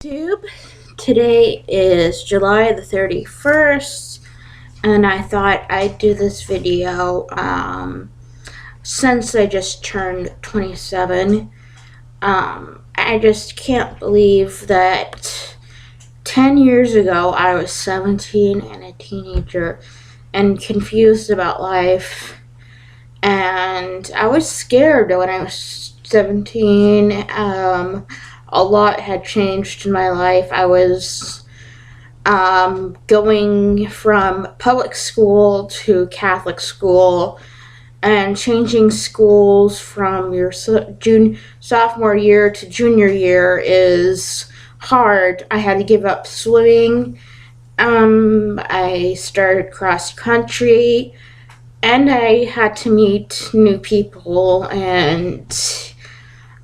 YouTube. Today is July the 31st, and I thought I'd do this video since I just turned 27. I just can't believe that 10 years ago I was 17 and a teenager and confused about life, and I was scared when I was 17. A lot had changed in my life. I was going from public school to Catholic school, and changing schools from your sophomore year to junior year is hard. I had to give up swimming. I started cross country, and I had to meet new people and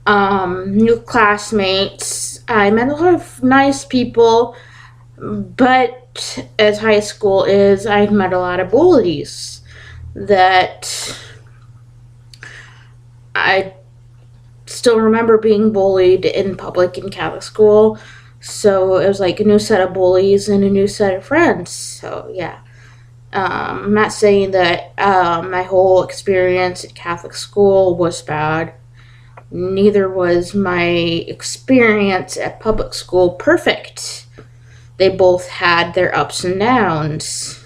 new classmates. I met a lot of nice people, but as high school is, I met a lot of bullies that I still remember being bullied in public in Catholic school. So it was like a new set of bullies and a new set of friends. So yeah. I'm not saying that my whole experience at Catholic school was bad. Neither was my experience at public school perfect. They both had their ups and downs.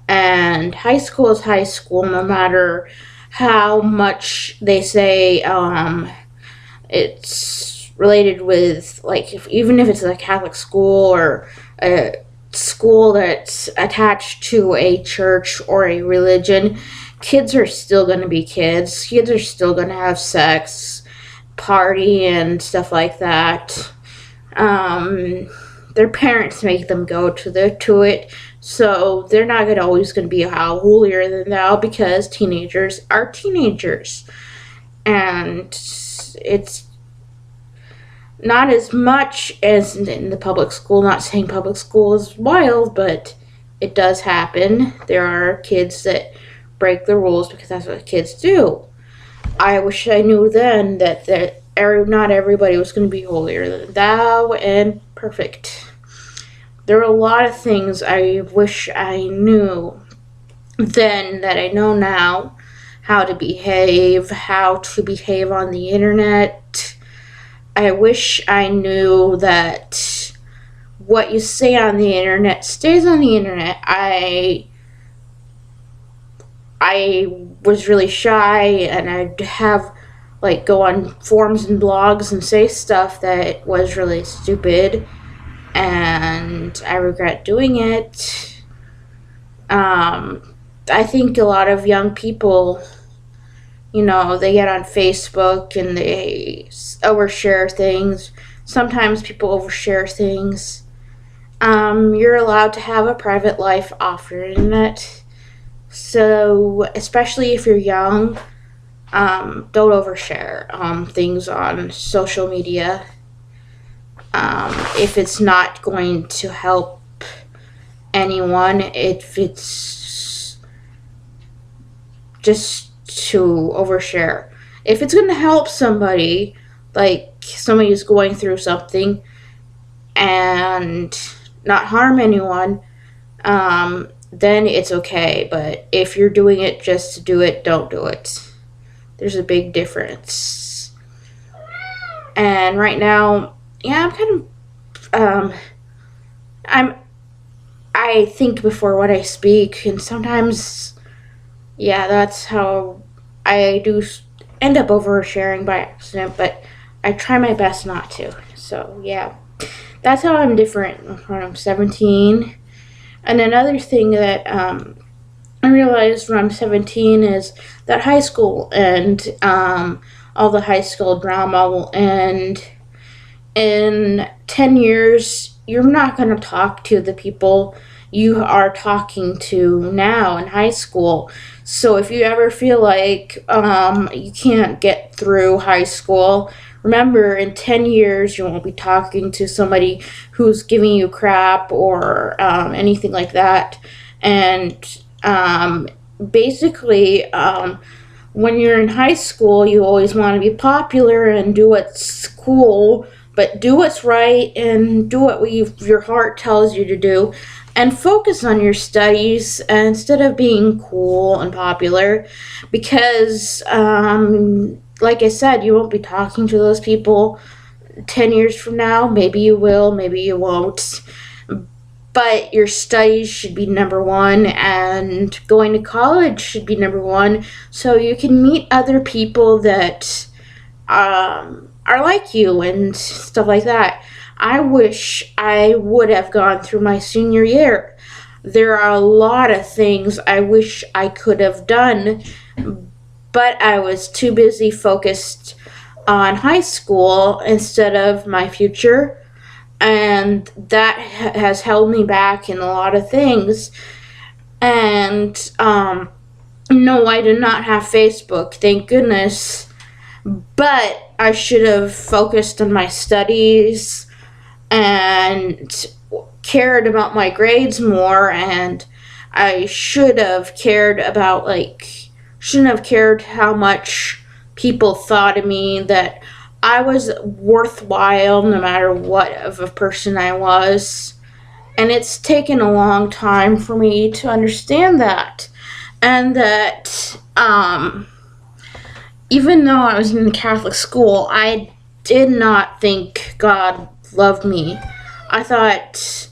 And high school is high school, no matter how much they say it's related with, like, even if it's a Catholic school or a school that's attached to a church or a religion, kids are still going to be kids. Kids are still going to have sex, party, and stuff like that. Their parents make them go to it, so they're not always going to be holier than thou because teenagers are teenagers, and it's not as much as in the public school. Not saying public school is wild, but it does happen. There are kids that break the rules because that's what kids do. I wish I knew then that not everybody was going to be holier than thou and perfect. There are a lot of things I wish I knew then that I know now. How to behave on the internet. I wish I knew that what you say on the internet stays on the internet. I was really shy, and I'd have go on forums and blogs and say stuff that was really stupid, and I regret doing it. I think a lot of young people, they get on Facebook and they overshare things. Sometimes people overshare things. You're allowed to have a private life off your internet. So, especially if you're young, don't overshare things on social media if it's not going to help anyone. If it's just to overshare. If it's going to help somebody, like somebody who's going through something, and not harm anyone, then it's okay. But if you're doing it just to do it, don't do it. There's a big difference. And right now, yeah, I think before what I speak, and sometimes, yeah, that's how I do end up oversharing by accident, but I try my best not to. So, yeah, that's how I'm different when I'm 17. And another thing that I realized when I'm 17 is that high school and all the high school drama will end. In 10 years, you're not going to talk to the people you are talking to now in high school. So if you ever feel like you can't get through high school, remember, in 10 years, you won't be talking to somebody who's giving you crap or anything like that. And basically, when you're in high school, you always want to be popular and do what's cool, but do what's right and do what your heart tells you to do, and focus on your studies instead of being cool and popular, because like I said, you won't be talking to those people 10 years from now. Maybe you will, maybe you won't, but your studies should be number one, and going to college should be number one, so you can meet other people that are like you and stuff like that. I wish I would have gone through my senior year. There are a lot of things I wish I could have done, but I was too busy focused on high school instead of my future, and that has held me back in a lot of things. And no, I do not have Facebook, thank goodness, but I should have focused on my studies and cared about my grades more, and I should have cared about, shouldn't have cared how much people thought of me, that I was worthwhile no matter what of a person I was. And it's taken a long time for me to understand that. And that even though I was in the Catholic school, I did not think God loved me. I thought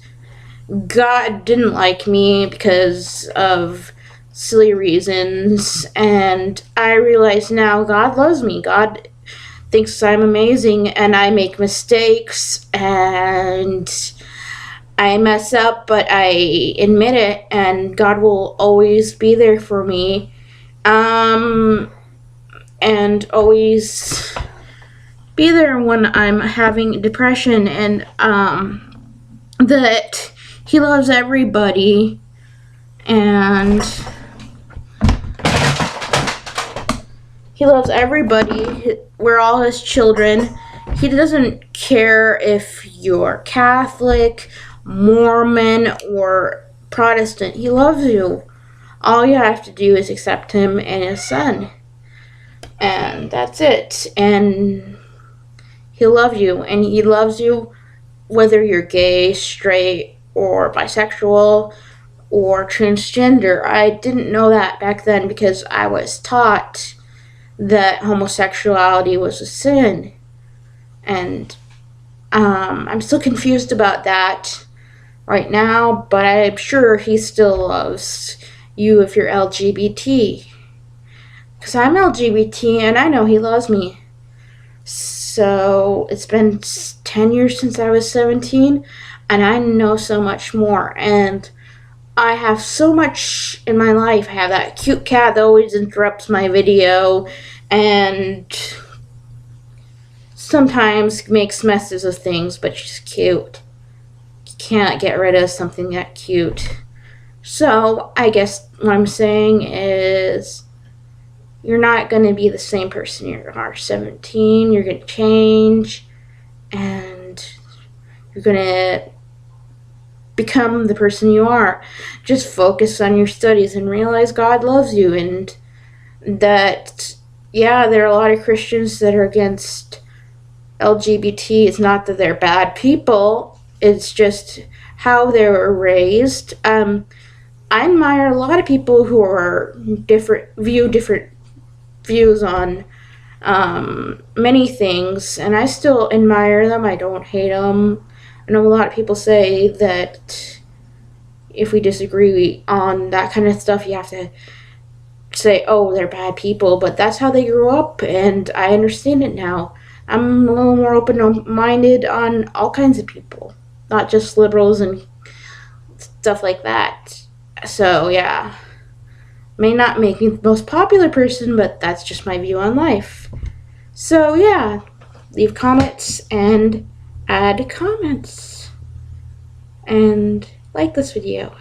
God didn't like me because of silly reasons, and I realize now God loves me. God thinks I'm amazing, and I make mistakes, and I mess up, but I admit it, and God will always be there for me, and always be there when I'm having depression, and that He loves everybody, and He loves everybody. We're all His children. He doesn't care if you're Catholic, Mormon, or Protestant. He loves you. All you have to do is accept Him and His Son. And that's it. And He'll love you. And He loves you whether you're gay, straight, or bisexual, or transgender. I didn't know that back then because I was taught that homosexuality was a sin. And I'm still confused about that right now, but I'm sure He still loves you if you're LGBT. Because I'm LGBT and I know He loves me. So it's been 10 years since I was 17, and I know so much more. And I have so much in my life. I have that cute cat that always interrupts my video and sometimes makes messes of things, but she's cute. You can't get rid of something that cute. So I guess what I'm saying is, you're not going to be the same person you are 17. You're going to change, and you're going to become the person you are. Just focus on your studies and realize God loves you, and that, yeah, there are a lot of Christians that are against LGBT. It's not that they're bad people. It's just how they were raised. I admire a lot of people who are different views on many things, and I still admire them. I don't hate them. I know a lot of people say that if we disagree on that kind of stuff, you have to say, oh, they're bad people, but that's how they grew up, and I understand it now. I'm a little more open-minded on all kinds of people, not just liberals and stuff like that. So, yeah. May not make me the most popular person, but that's just my view on life. So, yeah. Leave comments and add comments. And like this video.